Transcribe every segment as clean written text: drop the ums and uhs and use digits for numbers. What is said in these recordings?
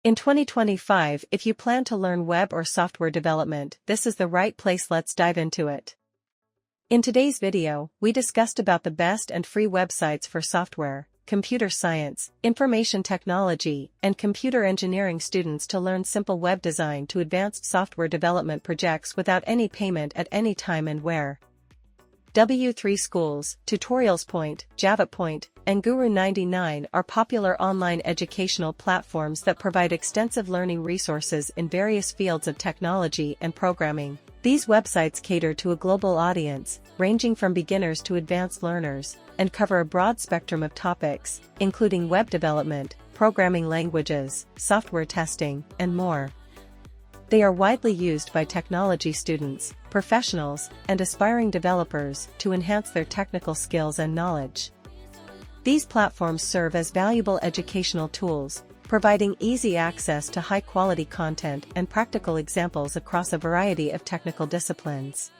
In 2025, if you plan to learn web or software development, this is the right place. Let's dive into it. In today's video, we discussed about the best and free websites for software, computer science, information technology, and computer engineering students to learn simple web design to advanced software development projects without any payment at any time and where. W3 Schools, Tutorials Point, Java Point, and Guru 99 are popular online educational platforms that provide extensive learning resources in various fields of technology and programming. These websites cater to a global audience, ranging from beginners to advanced learners, and cover a broad spectrum of topics, including web development, programming languages, software testing, and more. They are widely used by technology students, professionals, and aspiring developers to enhance their technical skills and knowledge. These platforms serve as valuable educational tools, providing easy access to high-quality content and practical examples across a variety of technical disciplines.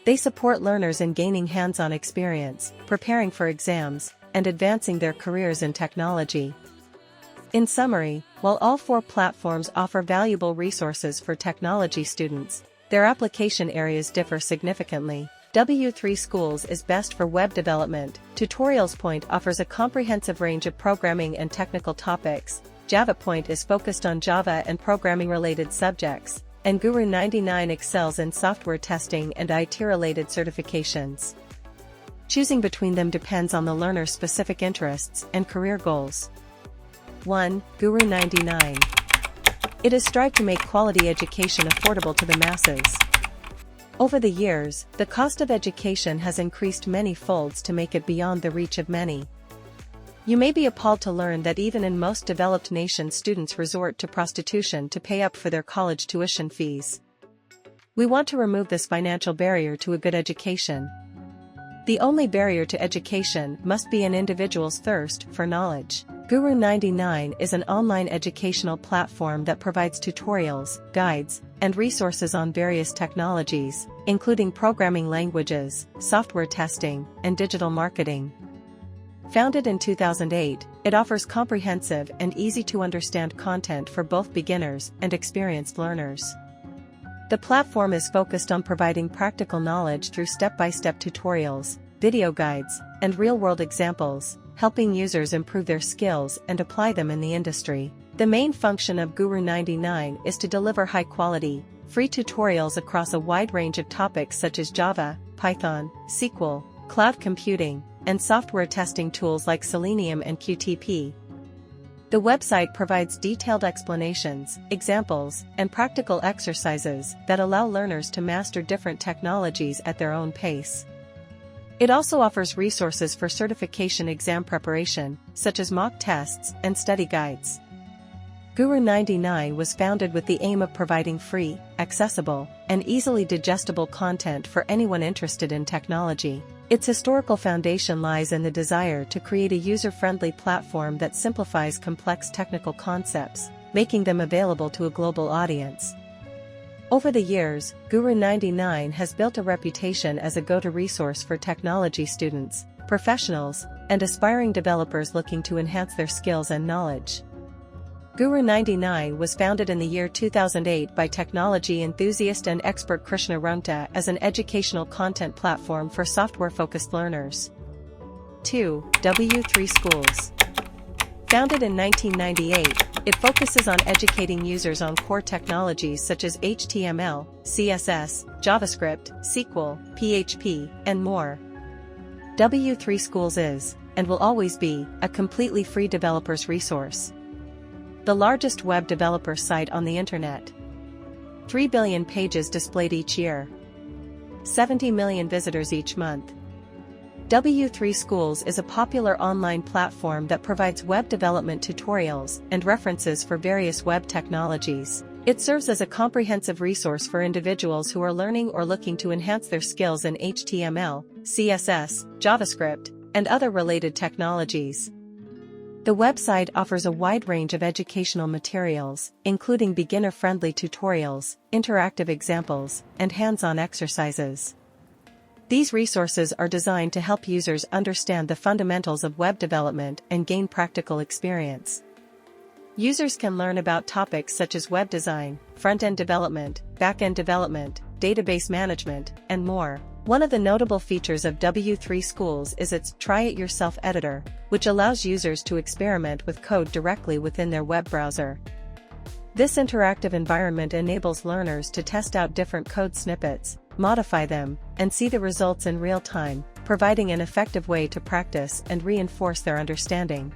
They support learners in gaining hands-on experience, preparing for exams, and advancing their careers in technology. In summary, while all four platforms offer valuable resources for technology students, their application areas differ significantly. W3 Schools is best for web development. Tutorials Point offers a comprehensive range of programming and technical topics. Java Point is focused on Java and programming-related subjects, and Guru 99 excels in software testing and IT-related certifications. Choosing between them depends on the learner's specific interests and career goals. 1. Guru 99. It has strived to make quality education affordable to the masses. Over the years, the cost of education has increased many folds to make it beyond the reach of many. You may be appalled to learn that even in most developed nations, students resort to prostitution to pay up for their college tuition fees. We want to remove this financial barrier to a good education. The only barrier to education must be an individual's thirst for knowledge. Guru 99 is an online educational platform that provides tutorials, guides, and resources on various technologies, including programming languages, software testing, and digital marketing. Founded in 2008, it offers comprehensive and easy-to-understand content for both beginners and experienced learners. The platform is focused on providing practical knowledge through step-by-step tutorials, video guides, and real-world examples, helping users improve their skills and apply them in the industry. The main function of Guru 99 is to deliver high-quality, free tutorials across a wide range of topics such as Java, Python, SQL, cloud computing, and software testing tools like Selenium and Qtp. The website provides detailed explanations, examples, and practical exercises that allow learners to master different technologies at their own pace. It also offers resources for certification exam preparation, such as mock tests and study guides. Guru 99 was founded with the aim of providing free, accessible, and easily digestible content for anyone interested in technology. Its historical foundation lies in the desire to create a user-friendly platform that simplifies complex technical concepts, making them available to a global audience. Over the years, Guru 99 has built a reputation as a go-to resource for technology students, professionals, and aspiring developers looking to enhance their skills and knowledge. Guru 99 was founded in the year 2008 by technology enthusiast and expert Krishna Runta as an educational content platform for software-focused learners. 2. W3 Schools. Founded in 1998, it focuses on educating users on core technologies such as HTML, CSS, JavaScript, SQL, PHP, and more. W3 Schools is, and will always be, a completely free developer's resource. The largest web developer site on the internet. 3 billion pages displayed each year. 70 million visitors each month. W3 Schools is a popular online platform that provides web development tutorials and references for various web technologies. It serves as a comprehensive resource for individuals who are learning or looking to enhance their skills in HTML, CSS, JavaScript, and other related technologies. The website offers a wide range of educational materials, including beginner-friendly tutorials, interactive examples, and hands-on exercises. These resources are designed to help users understand the fundamentals of web development and gain practical experience. Users can learn about topics such as web design, front-end development, back-end development, database management, and more. One of the notable features of W3 Schools is its Try It Yourself editor, which allows users to experiment with code directly within their web browser. This interactive environment enables learners to test out different code snippets, modify them, and see the results in real time, providing an effective way to practice and reinforce their understanding.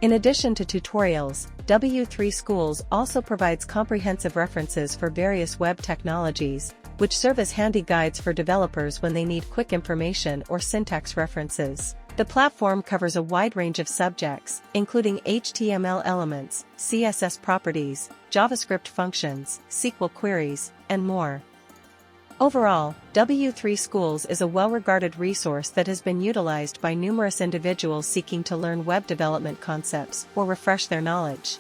In addition to tutorials, W3 Schools also provides comprehensive references for various web technologies, which serve as handy guides for developers when they need quick information or syntax references. The platform covers a wide range of subjects, including HTML elements, CSS properties, JavaScript functions, SQL queries, and more. Overall, W3 Schools is a well-regarded resource that has been utilized by numerous individuals seeking to learn web development concepts or refresh their knowledge.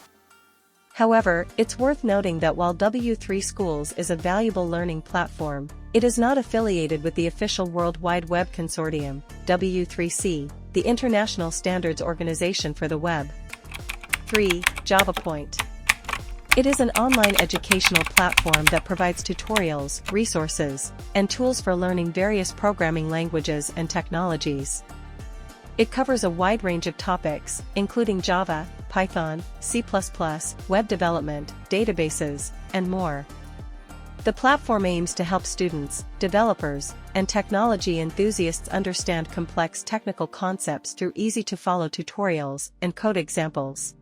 However, it's worth noting that while W3 Schools is a valuable learning platform, it is not affiliated with the official World Wide Web Consortium, W3C, the international standards organization for the web. 3. JavaPoint. It is an online educational platform that provides tutorials, resources, and tools for learning various programming languages and technologies. It covers a wide range of topics, including Java, Python, C++, web development, databases, and more. The platform aims to help students, developers, and technology enthusiasts understand complex technical concepts through easy-to-follow tutorials and code examples.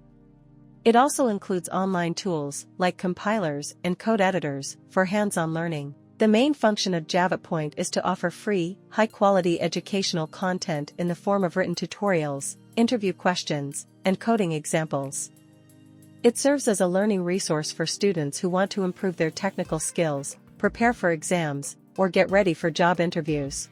It also includes online tools, like compilers and code editors, for hands-on learning. The main function of JavaPoint is to offer free, high-quality educational content in the form of written tutorials, interview questions, and coding examples. It serves as a learning resource for students who want to improve their technical skills, prepare for exams, or get ready for job interviews.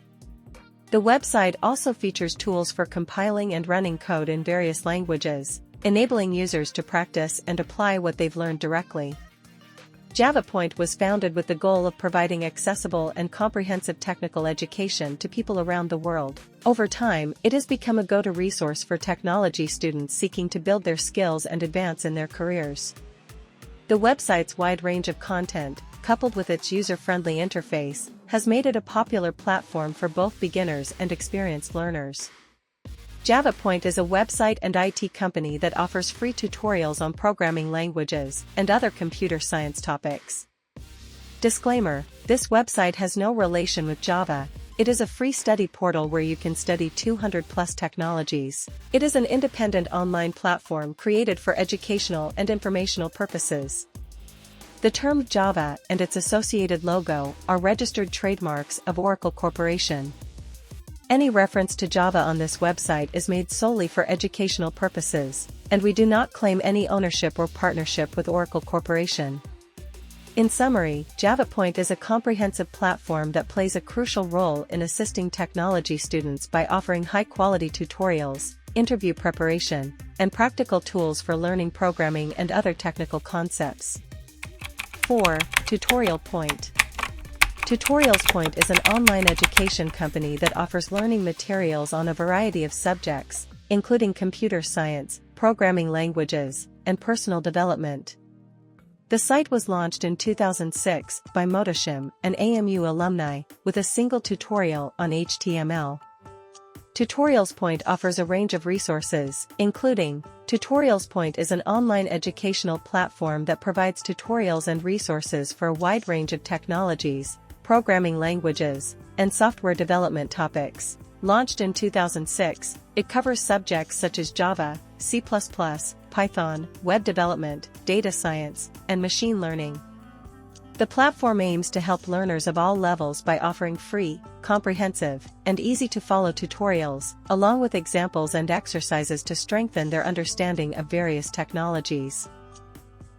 The website also features tools for compiling and running code in various languages, enabling users to practice and apply what they've learned directly. JavaPoint was founded with the goal of providing accessible and comprehensive technical education to people around the world. Over time, it has become a go-to resource for technology students seeking to build their skills and advance in their careers. The website's wide range of content, coupled with its user-friendly interface, has made it a popular platform for both beginners and experienced learners. JavaPoint is a website and IT company that offers free tutorials on programming languages and other computer science topics. Disclaimer: this website has no relation with Java. It is a free study portal where you can study 200+ technologies. It is an independent online platform created for educational and informational purposes. The term Java and its associated logo are registered trademarks of Oracle Corporation. Any reference to Java on this website is made solely for educational purposes, and we do not claim any ownership or partnership with Oracle Corporation. In summary, JavaPoint is a comprehensive platform that plays a crucial role in assisting technology students by offering high-quality tutorials, interview preparation, and practical tools for learning programming and other technical concepts. 4. Tutorial Point. Tutorials Point is an online education company that offers learning materials on a variety of subjects, including computer science, programming languages, and personal development. The site was launched in 2006 by Motoshim, an AMU alumni, with a single tutorial on HTML. Tutorials Point offers a range of resources, including Tutorials Point is an online educational platform that provides tutorials and resources for a wide range of technologies, programming languages, and software development topics. Launched in 2006, it covers subjects such as Java, C++, Python, web development, data science, and machine learning. The platform aims to help learners of all levels by offering free, comprehensive, and easy-to-follow tutorials, along with examples and exercises to strengthen their understanding of various technologies.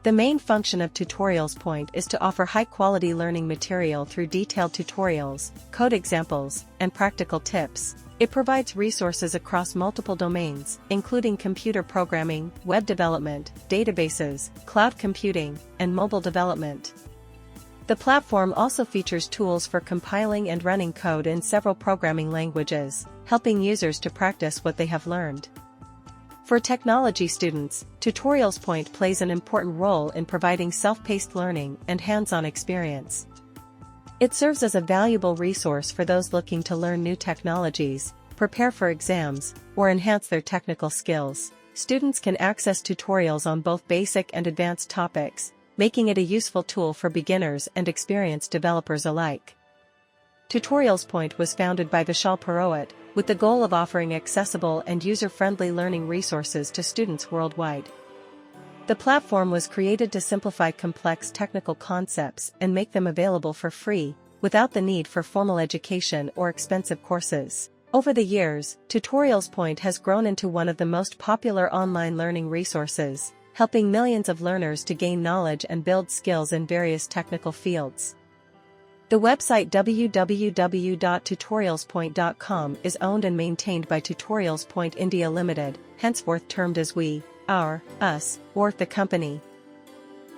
The main function of Tutorials Point is to offer high-quality learning material through detailed tutorials, code examples, and practical tips. It provides resources across multiple domains, including computer programming, web development, databases, cloud computing, and mobile development. The platform also features tools for compiling and running code in several programming languages, helping users to practice what they have learned. For technology students, Tutorials Point plays an important role in providing self-paced learning and hands-on experience. It serves as a valuable resource for those looking to learn new technologies, prepare for exams, or enhance their technical skills. Students can access tutorials on both basic and advanced topics, making it a useful tool for beginners and experienced developers alike. Tutorials Point was founded by Vishal Purohit, with the goal of offering accessible and user-friendly learning resources to students worldwide. The platform was created to simplify complex technical concepts and make them available for free, without the need for formal education or expensive courses. Over the years, Tutorials Point has grown into one of the most popular online learning resources, helping millions of learners to gain knowledge and build skills in various technical fields. The website www.tutorialspoint.com is owned and maintained by Tutorials Point India Limited, henceforth termed as we, our, us, or the company.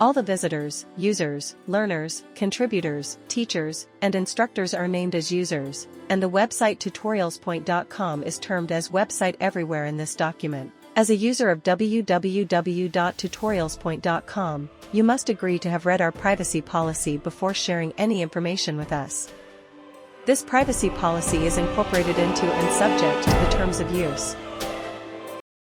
All the visitors, users, learners, contributors, teachers, and instructors are named as users, and the website tutorialspoint.com is termed as website everywhere in this document. As a user of www.tutorialspoint.com, you must agree to have read our privacy policy before sharing any information with us. This privacy policy is incorporated into and subject to the terms of use.